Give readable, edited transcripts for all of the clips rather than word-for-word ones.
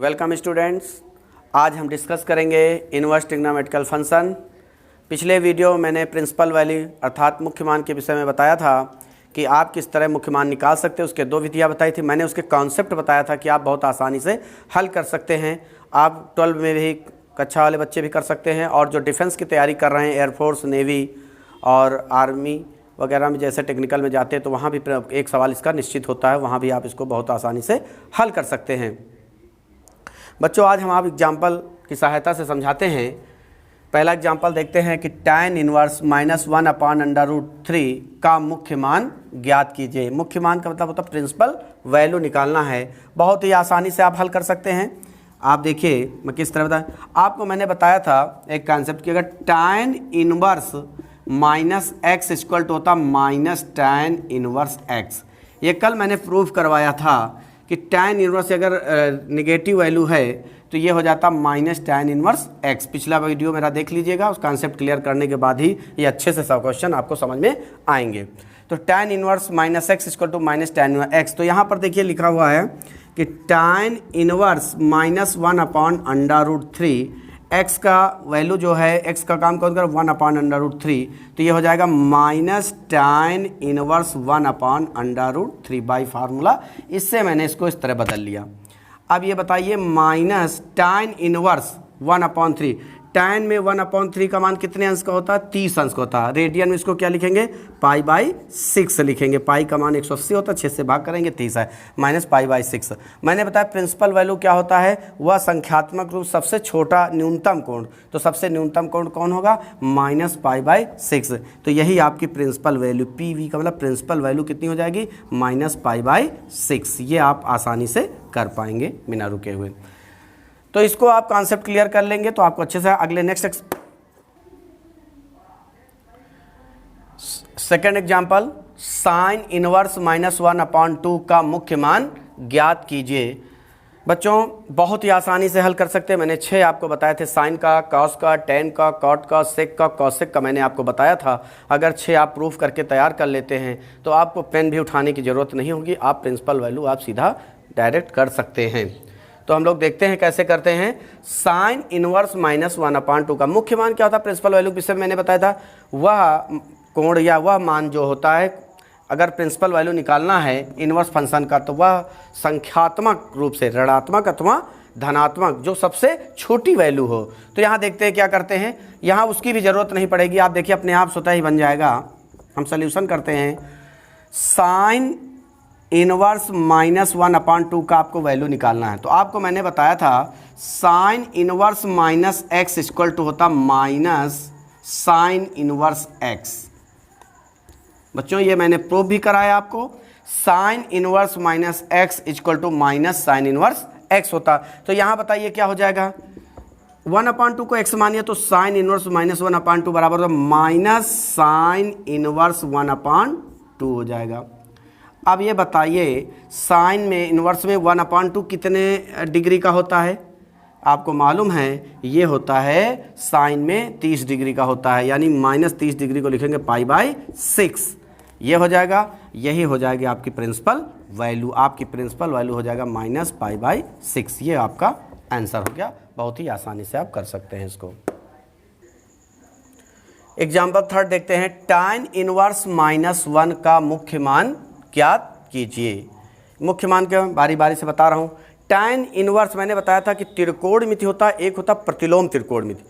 Welcome students. आज हम discuss करेंगे इनवर्स ट्रिग्नोमेट्रिकल फंक्शन। पिछले वीडियो में मैंने प्रिंसिपल वैल्यू अर्थात मुख्य मान के विषय में बताया था कि आप किस तरह मुख्य मान निकाल सकते हैं। उसके दो विधियाँ बताई थी। मैंने उसके कॉन्सेप्ट बताया था कि आप बहुत आसानी से हल कर सकते हैं। आप 12 में भी कक्षा वाले बच्चे भी कर सकते हैं, और जो डिफेंस की तैयारी कर रहे हैं, एयरफोर्स, नेवी और आर्मी वगैरह में जैसे टेक्निकल में जाते हैं, तो वहाँ भी एक सवाल इसका निश्चित होता है, वहाँ भी आप इसको बहुत आसानी से हल कर सकते हैं। बच्चों, आज हम आप एग्जाम्पल की सहायता से समझाते हैं। पहला एग्जाम्पल देखते हैं कि tan इनवर्स -1/√3 का मुख्य मान ज्ञात कीजिए। मुख्य मान का मतलब होता है प्रिंसिपल वैल्यू निकालना है। बहुत ही आसानी से आप हल कर सकते हैं। आप देखिए मैं किस तरह बताएं आपको। मैंने बताया था एक कॉन्सेप्ट कि अगर tan inverse -x equal to होता -tan इनवर्स x। ये कल मैंने प्रूव करवाया था कि tan इनवर्स अगर नेगेटिव वैल्यू है तो ये हो जाता -tan इनवर्स x। पिछला वीडियो मेरा देख लीजिएगा, उस कॉन्सेप्ट क्लियर करने के बाद ही ये अच्छे से सब क्वेश्चन आपको समझ में आएंगे। तो tan inverse -x equal to -tan x। तो यहाँ पर देखिए लिखा हुआ है कि tan इनवर्स -1/√3 x का वैल्यू जो है, x का काम कौन कर 1/√3, तो ये हो जाएगा -tan इनवर्स 1/√3 बाई फार्मूला। इससे मैंने इसको इस तरह बदल लिया। अब ये बताइए -tan इनवर्स 1/3, tan में 1/3 का मान कितने अंश का होता है? 30 अंश का होता है। रेडियन में इसको क्या लिखेंगे? π/6 लिखेंगे। पाई का मान 180 होता है, 6 से भाग करेंगे 30 है, -π/6। मैंने बताया प्रिंसिपल वैल्यू क्या होता है? वह संख्यात्मक रूप सबसे छोटा न्यूनतम कोण। तो सबसे न्यूनतम कोण कौन होगा? -π/6। तो यही आपकी प्रिंसिपल वैल्यू PV का मतलब प्रिंसिपल वैल्यू कितनी हो जाएगी? -π/6। ये आप आसानी से कर पाएंगे बिना रुके हुए। तो इसको आप कॉन्सेप्ट क्लियर कर लेंगे तो आपको अच्छे से अगले next second example, sine inverse -1/2 का मुख्य मान ज्ञात कीजिए। बच्चों, बहुत ही आसानी से हल कर सकते हैं। मैंने 6 आपको बताए थे, साइन का, कॉस का, टेन का, कॉट का, सेक का, कॉसेक का मैंने आपको बताया था। अगर 6 आप प्रूफ करके तैयार कर लेते हैं तो आपको पेन भी उठाने की ज़रूरत नहीं होगी। आप प्रिंसिपल वैल्यू आप सीधा डायरेक्ट कर सकते हैं। तो हम लोग देखते हैं कैसे करते हैं। साइन इनवर्स -1/2 का मुख्य मान क्या होता है? प्रिंसिपल वैल्यू विषय में मैंने बताया था, वह कोण या वह मान जो होता है, अगर प्रिंसिपल वैल्यू निकालना है इनवर्स फंक्शन का, तो वह संख्यात्मक रूप से ऋणात्मक अथवा धनात्मक जो सबसे छोटी वैल्यू हो। तो यहाँ देखते हैं क्या करते हैं। यहाँ उसकी भी ज़रूरत नहीं पड़ेगी। आप देखिए अपने आप स्वतः ही बन जाएगा। हम सोल्यूशन करते हैं। साइन इनवर्स -1/2 का आपको वैल्यू निकालना है। तो आपको मैंने बताया था sine inverse -x equal to होता -साइन इनवर्स x। बच्चों, ये मैंने प्रूव भी कराया आपको। Sine inverse -x equal to -sine inverse x होता। तो यहाँ बताइए क्या हो जाएगा? 1/2 को x मानिए तो साइन इनवर्स -1/2 बराबर -साइन इनवर्स 1/2 हो जाएगा। अब ये बताइए साइन में इन्वर्स में 1/2 कितने डिग्री का होता है? आपको मालूम है ये होता है साइन में 30 डिग्री का होता है, यानी -30 डिग्री को लिखेंगे π/6। ये हो जाएगा, यही हो जाएगी आपकी प्रिंसिपल वैल्यू। आपकी प्रिंसिपल वैल्यू हो जाएगा -π/6। ये आपका आंसर हो गया। बहुत ही आसानी से आप कर सकते हैं इसको। एग्जाम्पल थर्ड देखते हैं। tan इनवर्स -1 का मुख्य मान ज्ञात कीजिए। मुख्य मान के बारी बारी से बता रहा हूँ। tan इनवर्स मैंने बताया था कि त्रिकोणमिति होता है, एक होता प्रतिलोम त्रिकोणमिति।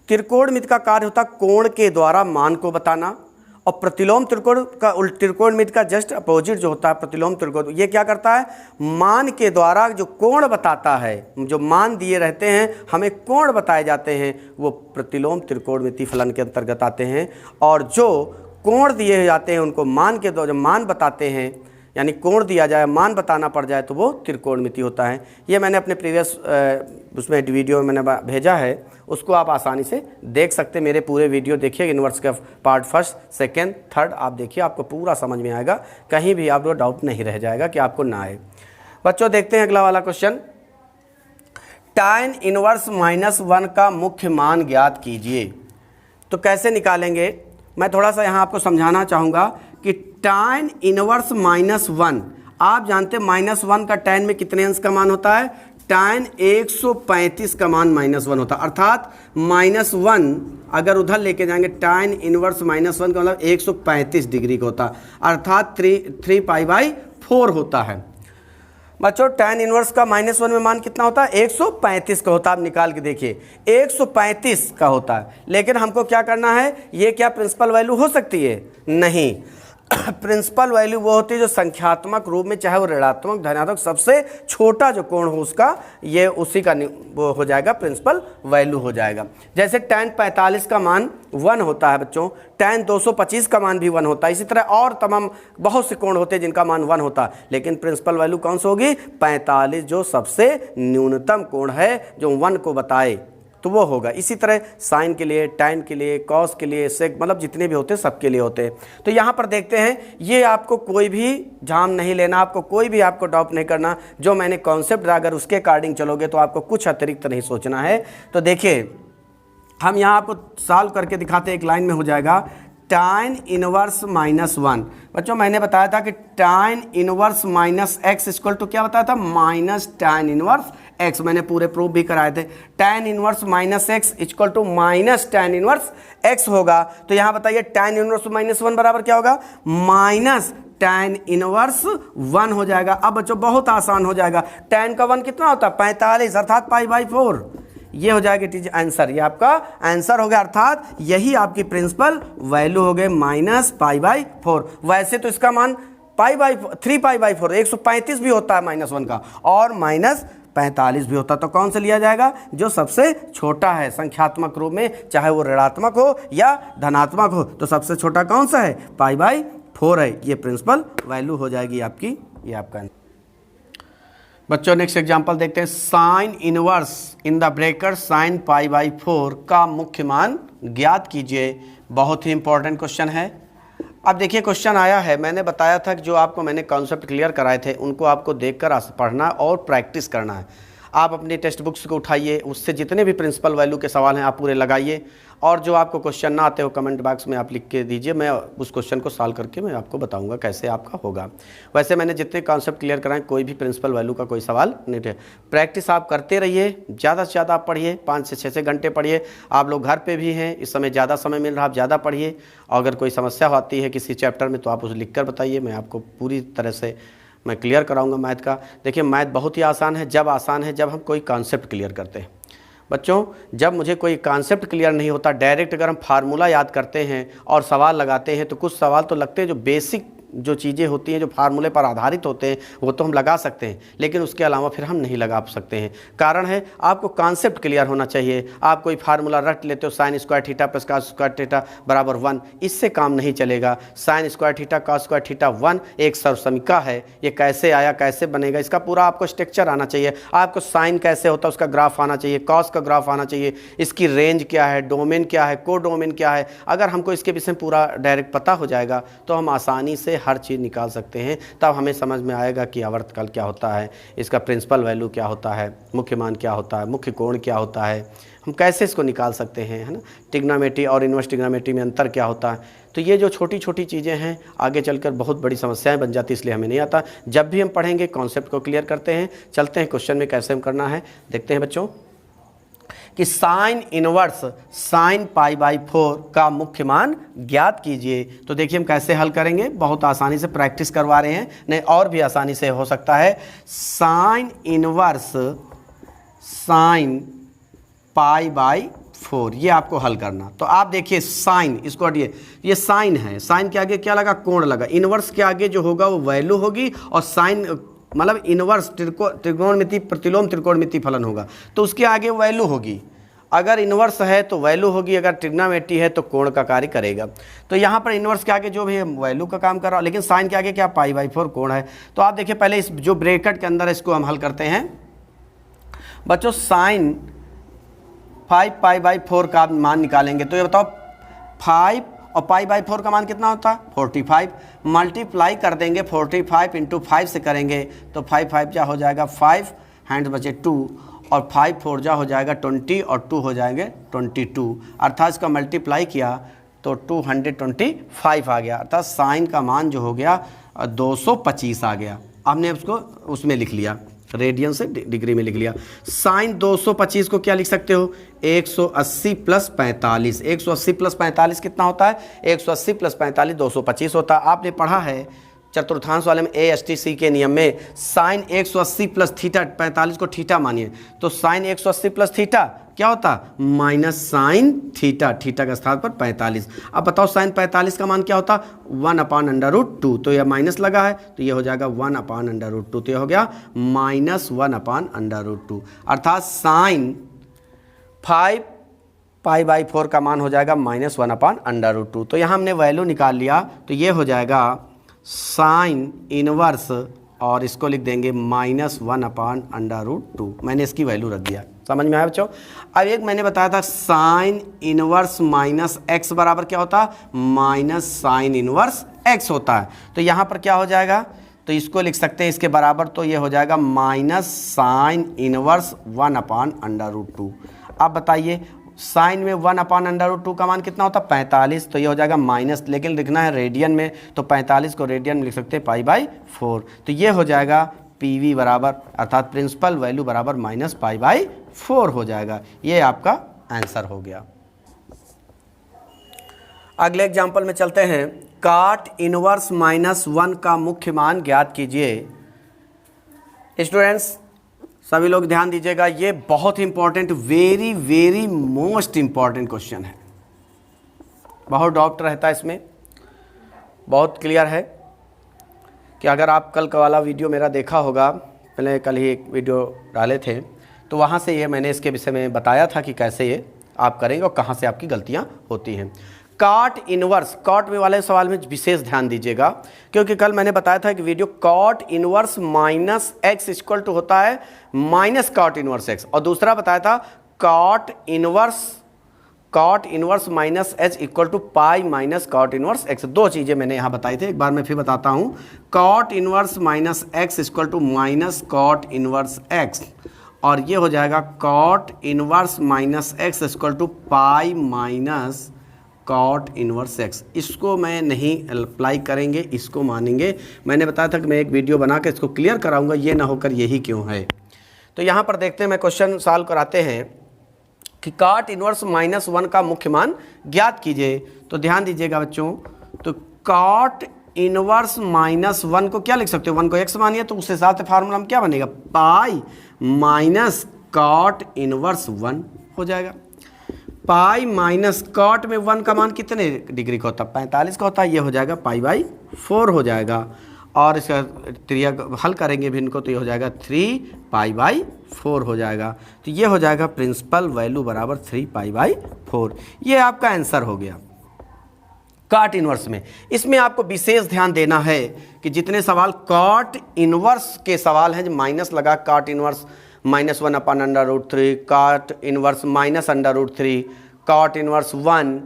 त्रिकोणमिति का कार्य होता कोण के द्वारा मान को बताना, और प्रतिलोम त्रिकोणमिति का जस्ट अपोजिट जो होता है प्रतिलोम त्रिकोण, ये क्या करता है? मान के द्वारा जो कोण बताता है, जो मान दिए रहते हैं हमें कोण बताए जाते हैं, वो प्रतिलोम त्रिकोणमिति फलन के अंतर्गत आते हैं। और जो कोण दिए जाते हैं उनको मान के द्वारा मान बताते हैं, यानी कोण दिया जाए मान बताना पड़ जाए तो वो त्रिकोणमिति होता है। ये मैंने अपने प्रीवियस उसमें वीडियो में मैंने भेजा है, उसको आप आसानी से देख सकते हैं। मेरे पूरे वीडियो देखिए, इनवर्स का पार्ट 1, 2, 3 आप देखिए, आपको पूरा समझ में आएगा। कहीं भी आपको डाउट नहीं रह जाएगा कि आपको ना आए। बच्चों, देखते हैं अगला वाला क्वेश्चन। tan इनवर्स -1 का मुख्य मान ज्ञात कीजिए। तो कैसे निकालेंगे? मैं थोड़ा सा यहाँ आपको समझाना चाहूँगा कि tan इनवर्स -1, आप जानते हैं -1 का tan में कितने अंश का मान होता है? tan 135 का मान -1 होता, अर्थात -1 अगर उधर लेके जाएंगे tan इनवर्स -1 का मतलब 135 डिग्री का होता, अर्थात 3π/4 होता है। बच्चों tan इनवर्स का -1 में मान कितना होता है? 135 का होता है। आप निकाल के देखिए 135 का होता है, लेकिन हमको क्या करना है, ये क्या प्रिंसिपल वैल्यू हो सकती है? नहीं। प्रिंसिपल वैल्यू वो होती है जो संख्यात्मक रूप में, चाहे वो ऋणात्मक धनात्मक, सबसे छोटा जो कोण हो उसका, ये उसी का वो हो जाएगा, प्रिंसिपल वैल्यू हो जाएगा। जैसे tan 45 का मान 1 होता है बच्चों, tan 225 का मान भी 1 होता है, इसी तरह और तमाम बहुत से कोण होते हैं जिनका मान 1 होता है, लेकिन प्रिंसिपल वैल्यू कौन सी होगी? 45, जो सबसे न्यूनतम कोण है जो 1 को बताए तो वो होगा। इसी तरह साइन के लिए, tan के लिए, कॉस के लिए, सेक, मतलब जितने भी होते हैं सबके लिए होते हैं। तो यहाँ पर देखते हैं, ये आपको कोई भी झाम नहीं लेना, आपको कोई भी आपको डाउट नहीं करना, जो मैंने कॉन्सेप्ट अगर उसके अकॉर्डिंग चलोगे तो आपको कुछ अतिरिक्त नहीं सोचना है। तो देखिए हम यहाँ आपको सॉल्व करके दिखाते हैं, एक लाइन में हो जाएगा tan इनवर्स -1। बच्चों मैंने बताया था कि tan inverse -x equal to क्या बताया था? -tan इनवर्स x, मैंने पूरे प्रूफ भी कराए थे। tan inverse -x equal to -tan inverse x होगा। तो यहाँ बताइए tan इनवर्स -1 बराबर क्या होगा? -tan इनवर्स 1 हो जाएगा। अब बच्चों बहुत आसान हो जाएगा, tan का 1 कितना होता है? 45, अर्थात π/4। ये हो जाएगा टीचर आंसर, ये आपका आंसर हो गया, अर्थात यही आपकी प्रिंसिपल वैल्यू हो गए -π/4। वैसे तो इसका मान 3π/4, 135 भी होता है -1 का, और -45 भी होता, तो कौन सा लिया जाएगा? जो सबसे छोटा है संख्यात्मक रूप में, चाहे वो ऋणात्मक हो या धनात्मक हो, तो सबसे छोटा कौन सा है? π/4 है। ये प्रिंसिपल वैल्यू हो जाएगी आपकी, ये आपका। बच्चों नेक्स्ट एग्जांपल देखते हैं, sine inverse in the breaker sine π/4 का मुख्य मान ज्ञात कीजिए। बहुत ही इंपॉर्टेंट क्वेश्चन है। अब देखिए क्वेश्चन आया है, मैंने बताया था कि जो आपको मैंने कॉन्सेप्ट क्लियर कराए थे उनको आपको देखकर पढ़ना और प्रैक्टिस करना है। आप अपनी टेक्स्ट बुक्स को उठाइए, उससे जितने भी प्रिंसिपल वैल्यू के सवाल हैं आप पूरे लगाइए, और जो आपको क्वेश्चन ना आते हो कमेंट बॉक्स में आप लिख के दीजिए, मैं उस क्वेश्चन को सॉल्व करके मैं आपको बताऊंगा कैसे आपका होगा। वैसे मैंने जितने कॉन्सेप्ट क्लियर कराएं, कोई भी प्रिंसिपल वैल्यू का कोई सवाल नहीं है। प्रैक्टिस आप करते रहिए, ज़्यादा से ज़्यादा आप पढ़िए, 5 से 6 घंटे पढ़िए। आप लोग घर पर भी हैं, इस समय ज़्यादा समय मिल रहा, आप ज़्यादा पढ़िए। अगर कोई समस्या आती है किसी चैप्टर में तो आप उसे लिख कर बताइए, मैं आपको पूरी तरह से मैं क्लियर कराऊंगा मैथ का। देखिए मैथ बहुत ही आसान है, जब हम कोई कॉन्सेप्ट क्लियर करते हैं। बच्चों जब मुझे कोई कॉन्सेप्ट क्लियर नहीं होता, डायरेक्ट अगर हम फार्मूला याद करते हैं और सवाल लगाते हैं, तो कुछ सवाल तो लगते हैं जो बेसिक जो चीज़ें होती हैं, जो फार्मूले पर आधारित होते हैं, वो तो हम लगा सकते हैं, लेकिन उसके अलावा फिर हम नहीं लगा सकते हैं। कारण है आपको कॉन्सेप्ट क्लियर होना चाहिए। आप कोई फार्मूला रट लेते हो, sine square theta plus cos square theta बराबर 1, इससे काम नहीं चलेगा। Sine square theta cos square theta 1 एक सर्वसमीका है, ये कैसे आया, कैसे बनेगा, इसका पूरा आपको स्ट्रक्चर आना चाहिए। आपको साइन कैसे होता है उसका ग्राफ आना चाहिए, कॉस का ग्राफ आना चाहिए, इसकी रेंज क्या है, डोमेन क्या है, को डोमेन क्या है। अगर हमको इसके विषय में पूरा डायरेक्ट पता हो जाएगा तो हम आसानी से हर चीज़ निकाल सकते हैं। तब हमें समझ में आएगा कि आवर्तकाल क्या होता है, इसका प्रिंसिपल वैल्यू क्या होता है, मुख्य मान क्या होता है, मुख्य कोण क्या होता है, हम कैसे इसको निकाल सकते हैं, है ना। ट्रिग्नोमेट्री और इनवर्स ट्रिग्नोमेट्री में अंतर क्या होता है। तो ये जो छोटी छोटी चीज़ें हैं आगे चलकर बहुत बड़ी समस्याएं बन जाती, इसलिए हमें नहीं आता। जब भी हम पढ़ेंगे कॉन्सेप्ट को क्लियर करते हैं। चलते हैं क्वेश्चन में कैसे हम करना है, देखते हैं बच्चों कि साइन इनवर्स साइन π/4 का मुख्य मान ज्ञात कीजिए। तो देखिए हम कैसे हल करेंगे, बहुत आसानी से प्रैक्टिस करवा रहे हैं, नहीं और भी आसानी से हो सकता है। साइन इनवर्स साइन π/4 ये आपको हल करना। तो आप देखिए साइन, इसको हटिए, ये साइन है, साइन के आगे क्या लगा, कोण लगा। इनवर्स के आगे जो होगा वो वैल्यू होगी, और साइन मतलब इनवर्स त्रिकोणमिति प्रतिलोम त्रिकोणमिति फलन होगा, तो उसके आगे वैल्यू होगी। अगर इनवर्स है तो वैल्यू होगी, अगर ट्रिग्नोमेट्री है तो कोण का कार्य करेगा। तो यहाँ पर इनवर्स के आगे जो भी वैल्यू का काम कर रहा है, लेकिन साइन के आगे क्या, π/4 कोण है। तो आप देखिए पहले इस जो ब्रैकेट के अंदर इसको हम हल करते हैं बच्चों। साइन 5π/4 का मान निकालेंगे, तो ये बताओ 5 और π/4 का मान कितना होता है, 45। मल्टीप्लाई कर देंगे 45 × 5 से करेंगे, तो 5 5 जा हो जाएगा 5, हैंड बचे 2, और 5 4 जा हो जाएगा 20, और 2 हो जाएंगे 22। अर्थात इसका मल्टीप्लाई किया तो 225 आ गया। अर्थात साइन का मान जो हो गया 225 आ गया। हमने उसको उसमें लिख लिया, रेडियन से डिग्री में लिख लिया। साइन 225 को क्या लिख सकते हो, 180 प्लस 45। 180 प्लस 45 कितना होता है, 180 प्लस 45 225 होता है। आपने पढ़ा है चतुर्थांश वाले में ASTC के नियम में साइन 180 प्लस थीटा, 45 को थीटा मानिए, तो साइन 180 प्लस थीटा क्या होता, माइनस साइन थीटा, थीटा का स्थान पर 45। अब बताओ साइन 45 का मान क्या होता, 1/√2, तो यह माइनस लगा है तो यह हो जाएगा 1/√2, तो यह हो गया -1/√2, अर्थात साइन 5 π/4 का मान हो जाएगा -1/√2। तो यहाँ हमने वैल्यू निकाल लिया, तो ये हो जाएगा साइन इनवर्स, और इसको लिख देंगे -1/√2। मैंने इसकी वैल्यू रख दिया, समझ में आया बच्चों। अब एक मैंने बताया था साइन इनवर्स माइनस एक्स बराबर क्या होता है, माइनस साइन इनवर्स एक्स होता है। तो यहाँ पर क्या हो जाएगा, तो इसको लिख सकते हैं इसके बराबर, तो ये हो जाएगा माइनस साइन इनवर्स 1/√2। अब बताइए साइन में 1/√2 का मान कितना होता है, 45, तो ये हो जाएगा माइनस, लेकिन लिखना है रेडियन में, तो 45 को रेडियन में लिख सकते हैं π/4, तो ये हो जाएगा PV बराबर, अर्थात प्रिंसिपल वैल्यू बराबर -π/4 हो जाएगा। ये आपका आंसर हो गया। अगले एग्जाम्पल में चलते हैं। काट इनवर्स -1 का मुख्य मान ज्ञात कीजिए। स्टूडेंट्स सभी लोग ध्यान दीजिएगा, ये बहुत important, very very most important question है, बहुत डाउट रहता है इसमें। बहुत क्लियर है कि अगर आप कल का वाला वीडियो मेरा देखा होगा, पहले कल ही एक वीडियो डाले थे, तो वहाँ से ये मैंने इसके विषय में बताया था कि कैसे ये आप करेंगे और कहाँ से आपकी गलतियाँ होती हैं। कॉट इनवर्स, कॉट में वाले सवाल में विशेष ध्यान दीजिएगा, क्योंकि कल मैंने बताया था कि video cot inverse minus x equal to होता है माइनस कॉट इनवर्स एक्स, और दूसरा बताया था cot inverse minus H equal to pi minus cot inverse x. दो चीज़ें मैंने यहाँ बताई थी, एक बार मैं फिर बताता हूँ। Cot inverse minus x equal to minus cot inverse x, और ये हो जाएगा cot inverse minus x equal to pi minus cot inverse x. इसको मैं नहीं अप्लाई करेंगे, इसको मानेंगे। मैंने बताया था कि मैं एक वीडियो बना के इसको क्लियर कराऊंगा, ये ना होकर यही क्यों है। तो यहाँ पर देखते हैं, मैं क्वेश्चन सॉल्व कराते हैं कि कॉट इनवर्स -1 का मुख्य मान ज्ञात कीजिए। तो ध्यान दीजिएगा बच्चों, तो कॉट इनवर्स -1 को क्या लिख सकते हो, 1 को x मानिए, तो उस हिसाब से फार्मूला में क्या बनेगा, पाई माइनस कॉट इनवर्स 1 हो जाएगा। पाई माइनस कॉट में 1 का मान कितने डिग्री का होता है, 45 का होता है, ये हो जाएगा π/4 हो जाएगा। और इसका त्रिया हल करेंगे भी इनको, तो ये हो जाएगा 3π/4 हो जाएगा। तो ये हो जाएगा प्रिंसिपल वैल्यू बराबर 3π/4। ये आपका आंसर हो गया कॉट इनवर्स में। इसमें आपको विशेष ध्यान देना है कि जितने सवाल कॉट इनवर्स के सवाल हैं, जो माइनस लगा, cot inverse -1/√3, cot inverse -√3, cot inverse 1,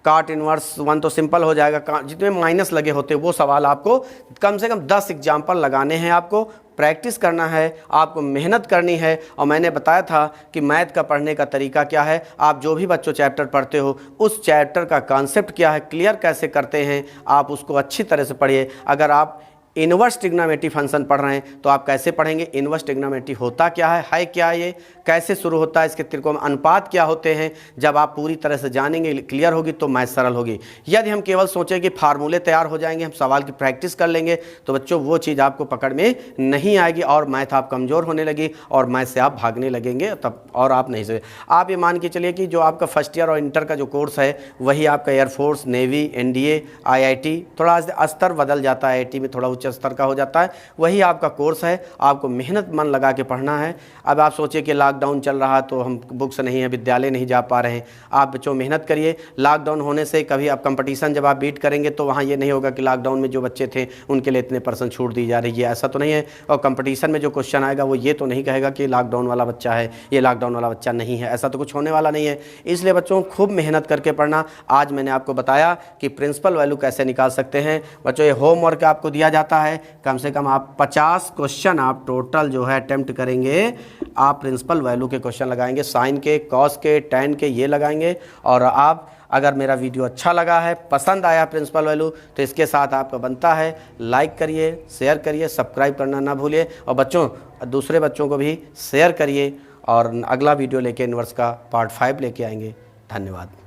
cot inverse 1 तो सिंपल हो जाएगा। जितने माइनस लगे होते हैं वो सवाल आपको कम से कम 10 एग्जाम्पल लगाने हैं, आपको प्रैक्टिस करना है, आपको मेहनत करनी है। और मैंने बताया था कि मैथ का पढ़ने का तरीका क्या है। आप जो भी बच्चों चैप्टर पढ़ते हो, उस चैप्टर का कॉन्सेप्ट क्या है, क्लियर कैसे करते हैं, आप उसको अच्छी तरह से पढ़िए। अगर आप इनवर्स ट्रिग्नोमेट्री फंक्शन पढ़ रहे हैं तो आप कैसे पढ़ेंगे, इनवर्स ट्रिग्नोमेट्री होता क्या है क्या ये, कैसे शुरू होता है, इसके त्रिकोण अनुपात क्या होते हैं। जब आप पूरी तरह से जानेंगे, क्लियर होगी, तो मैथ सरल होगी। यदि हम केवल सोचें कि फार्मूले तैयार हो जाएंगे, हम सवाल की प्रैक्टिस कर लेंगे, तो बच्चों वो चीज़ आपको पकड़ में नहीं आएगी और मैथ आप कमज़ोर होने लगी और मैथ से आप भागने लगेंगे, तब और आप नहीं से। आप ये मान के चलिए कि जो आपका फर्स्ट ईयर और इंटर का जो कोर्स है, वही आपका एयरफोर्स, नेवी, NDA, IIT, थोड़ा स्तर बदल जाता है, IIT में थोड़ा उच्च स्तर का हो जाता है, वही आपका कोर्स है। आपको मेहनत मन लगा के पढ़ना है। अब आप सोचिए कि लॉकडाउन चल रहा है तो हम बुक्स नहीं है, विद्यालय नहीं जा पा रहे हैं। आप बच्चों मेहनत करिए। लॉकडाउन होने से कभी आप कंपटीशन जब आप बीट करेंगे तो वहाँ ये नहीं होगा कि लॉकडाउन में जो बच्चे थे उनके लिए इतने % छूट दी जा रही है, ऐसा तो नहीं है। और कंपटीशन में जो क्वेश्चन आएगा वो ये तो नहीं कहेगा कि लॉकडाउन वाला बच्चा है, ये लॉकडाउन वाला बच्चा नहीं है, ऐसा तो कुछ होने वाला नहीं है। इसलिए बच्चों खूब मेहनत करके पढ़ना। आज मैंने आपको बताया कि प्रिंसिपल वैल्यू कैसे निकाल सकते हैं। बच्चों ये होमवर्क आपको दिया जाता आता है, कम से कम आप 50 क्वेश्चन आप टोटल जो है अटेम्प्ट करेंगे, आप प्रिंसिपल वैल्यू के क्वेश्चन लगाएंगे, साइन के, कॉस के, टैन के, ये लगाएंगे। और आप अगर मेरा वीडियो अच्छा लगा है, पसंद आया प्रिंसिपल वैल्यू, तो इसके साथ आपका बनता है लाइक करिए, शेयर करिए, सब्सक्राइब करना ना भूलिए। और बच्चों, दूसरे बच्चों को भी शेयर करिए। और अगला वीडियो लेके इनवर्स का पार्ट 5 लेके आएंगे। धन्यवाद।